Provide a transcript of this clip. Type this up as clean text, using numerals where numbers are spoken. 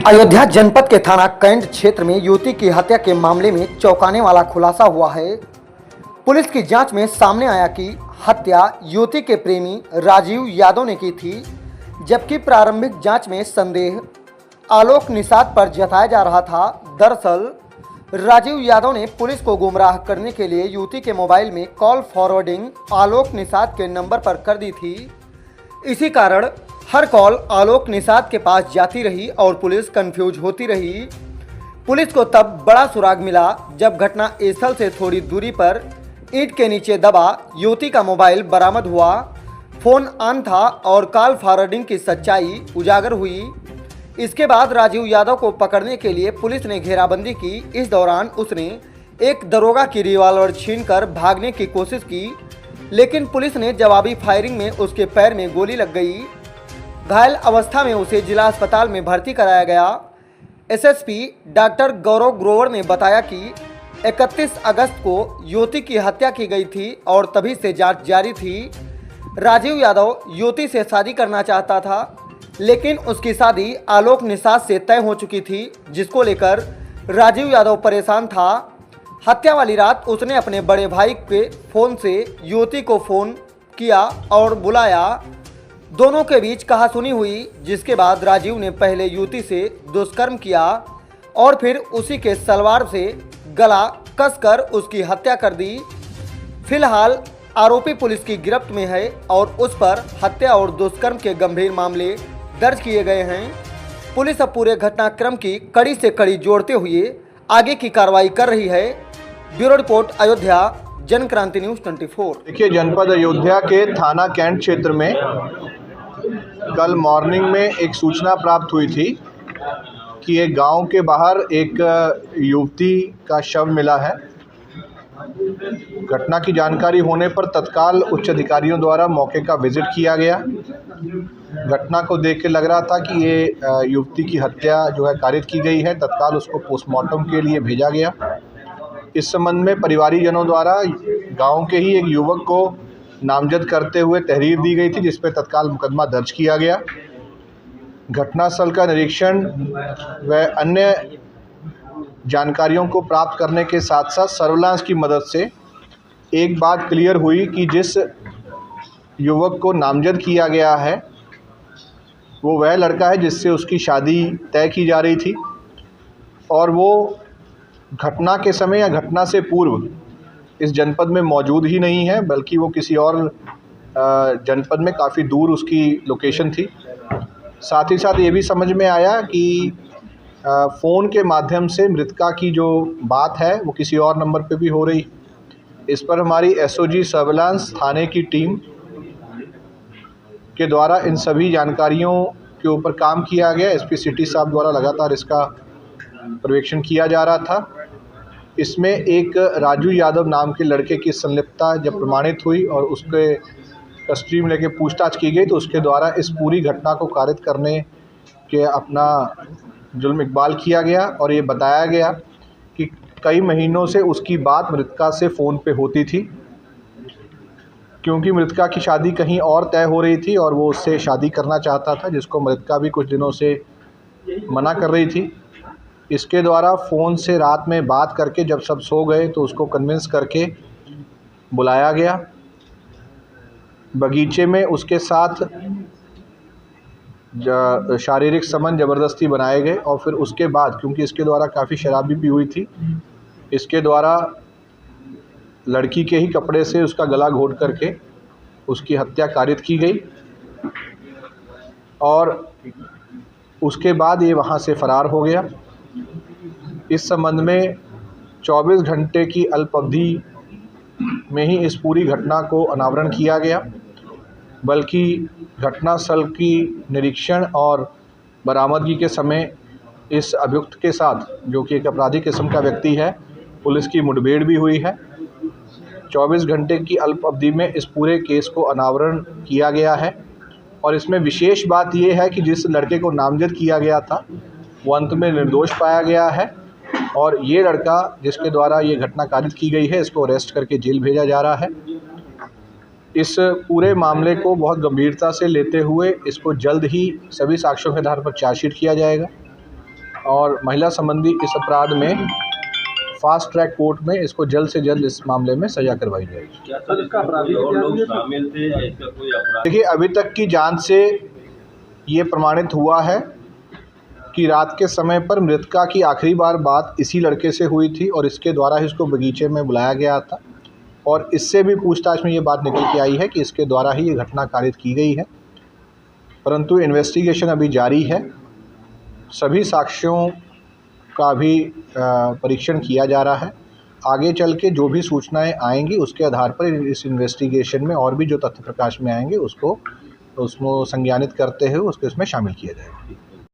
अयोध्या जनपद के थाना कैंट क्षेत्र में युवती की हत्या के मामले में चौंकाने वाला खुलासा हुआ है। पुलिस की जांच में सामने आया कि हत्या युवती के प्रेमी राजीव यादव ने की थी, जबकि प्रारंभिक जांच में संदेह आलोक निषाद पर जताया जा रहा था। दरअसल राजीव यादव ने पुलिस को गुमराह करने के लिए युवती के मोबाइल में कॉल फॉरवर्डिंग आलोक निषाद के नंबर पर कर दी थी। इसी कारण हर कॉल आलोक निषाद के पास जाती रही और पुलिस कंफ्यूज होती रही। पुलिस को तब बड़ा सुराग मिला जब घटना स्थल से थोड़ी दूरी पर ईंट के नीचे दबा युवती का मोबाइल बरामद हुआ। फोन ऑन था और कॉल फॉरवर्डिंग की सच्चाई उजागर हुई। इसके बाद राजीव यादव को पकड़ने के लिए पुलिस ने घेराबंदी की। इस दौरान उसने एक दरोगा की रिवॉल्वर छीनकर भागने की कोशिश की, लेकिन पुलिस ने जवाबी फायरिंग में उसके पैर में गोली लग गई। घायल अवस्था में उसे जिला अस्पताल में भर्ती कराया गया। एसएसपी डॉक्टर गौरव ग्रोवर ने बताया कि 31 अगस्त को युवती की हत्या की गई थी और तभी से जांच जारी थी। राजीव यादव युवती से शादी करना चाहता था, लेकिन उसकी शादी आलोक निषाद से तय हो चुकी थी, जिसको लेकर राजीव यादव परेशान था। हत्या वाली रात उसने अपने बड़े भाई के फ़ोन से युवती को फ़ोन किया और बुलाया। दोनों के बीच कहासुनी हुई, जिसके बाद राजीव ने पहले युवती से दुष्कर्म किया और फिर उसी के सलवार से गला कसकर उसकी हत्या कर दी। फिलहाल आरोपी पुलिस की गिरफ्त में है और उस पर हत्या और दुष्कर्म के गंभीर मामले दर्ज किए गए हैं। पुलिस अब पूरे घटनाक्रम की कड़ी से कड़ी जोड़ते हुए आगे की कार्रवाई कर रही है। Bureau report, Ayodhya, Janakranti news 24। देखिए, जनपद अयोध्या के थाना कैंट क्षेत्र में कल मॉर्निंग में एक सूचना प्राप्त हुई थी कि एक गांव के बाहर एक युवती का शव मिला है। घटना की जानकारी होने पर तत्काल उच्च अधिकारियों द्वारा मौके का विजिट किया गया। घटना को देख के लग रहा था कि ये युवती की हत्या जो है कारित की गई है। तत्काल उसको पोस्टमार्टम के लिए भेजा गया। इस संबंध में परिवारीजनों द्वारा गांव के ही एक युवक को नामजद करते हुए तहरीर दी गई थी, जिस पर तत्काल मुकदमा दर्ज किया गया। घटनास्थल का निरीक्षण व अन्य जानकारियों को प्राप्त करने के साथ साथ सर्विलांस की मदद से एक बात क्लियर हुई कि जिस युवक को नामजद किया गया है वो वह लड़का है जिससे उसकी शादी तय की जा रही थी, और वो घटना के समय या घटना से पूर्व इस जनपद में मौजूद ही नहीं है, बल्कि वो किसी और जनपद में काफ़ी दूर उसकी लोकेशन थी। साथ ही साथ ये भी समझ में आया कि फ़ोन के माध्यम से मृतका की जो बात है वो किसी और नंबर पे भी हो रही। इस पर हमारी एसओजी सर्विलांस थाने की टीम के द्वारा इन सभी जानकारियों के ऊपर काम किया गया। एसपी सिटी साहब द्वारा लगातार इसका पर्यवेक्षण किया जा रहा था। इसमें एक राजू यादव नाम के लड़के की संलिप्तता जब प्रमाणित हुई और उसके कस्टडी में लेके पूछताछ की गई, तो उसके द्वारा इस पूरी घटना को कारित करने के अपना जुल्म इकबाल किया गया और ये बताया गया कि कई महीनों से उसकी बात मृतका से फ़ोन पे होती थी, क्योंकि मृतका की शादी कहीं और तय हो रही थी और वो उससे शादी करना चाहता था, जिसको मृतका भी कुछ दिनों से मना कर रही थी। इसके द्वारा फ़ोन से रात में बात करके जब सब सो गए तो उसको कन्विंस करके बुलाया गया। बगीचे में उसके साथ शारीरिक संबंध ज़बरदस्ती बनाए गए और फिर उसके बाद, क्योंकि इसके द्वारा काफ़ी शराबी भी हुई थी, इसके द्वारा लड़की के ही कपड़े से उसका गला घोट करके उसकी हत्या कारित की गई और उसके बाद ये वहाँ से फ़रार हो गया। इस संबंध में 24 घंटे की अल्प अवधि में ही इस पूरी घटना को अनावरण किया गया, बल्कि घटनास्थल की निरीक्षण और बरामदगी के समय इस अभियुक्त के साथ, जो कि एक अपराधी किस्म का व्यक्ति है, पुलिस की मुठभेड़ भी हुई है। 24 घंटे की अल्प अवधि में इस पूरे केस को अनावरण किया गया है और इसमें विशेष बात यह है कि जिस लड़के को नामजद किया गया था वो अंत में निर्दोष पाया गया है और ये लड़का जिसके द्वारा ये घटना कारित की गई है, इसको अरेस्ट करके जेल भेजा जा रहा है। इस पूरे मामले को बहुत गंभीरता से लेते हुए इसको जल्द ही सभी साक्ष्यों के आधार पर चार्जशीट किया जाएगा और महिला संबंधी इस अपराध में फास्ट ट्रैक कोर्ट में इसको जल्द से जल्द इस मामले में सजा करवाई जाएगी। क्या सर इसका अपराधी और लोग शामिल थे या इसका कोई अपराध? देखिए, अभी तक की जांच से ये प्रमाणित हुआ है कि रात के समय पर मृतका की आखिरी बार बात इसी लड़के से हुई थी और इसके द्वारा ही उसको बगीचे में बुलाया गया था और इससे भी पूछताछ में ये बात निकल के आई है कि इसके द्वारा ही ये घटना कारित की गई है। परंतु इन्वेस्टिगेशन अभी जारी है, सभी साक्ष्यों का भी परीक्षण किया जा रहा है। आगे चल के जो भी सूचनाएं आएंगी उसके आधार पर इस इन्वेस्टिगेशन में और भी जो तथ्य प्रकाश में आएंगे उसको संज्ञानित करते हुए उसको इसमें शामिल किया जाएगा।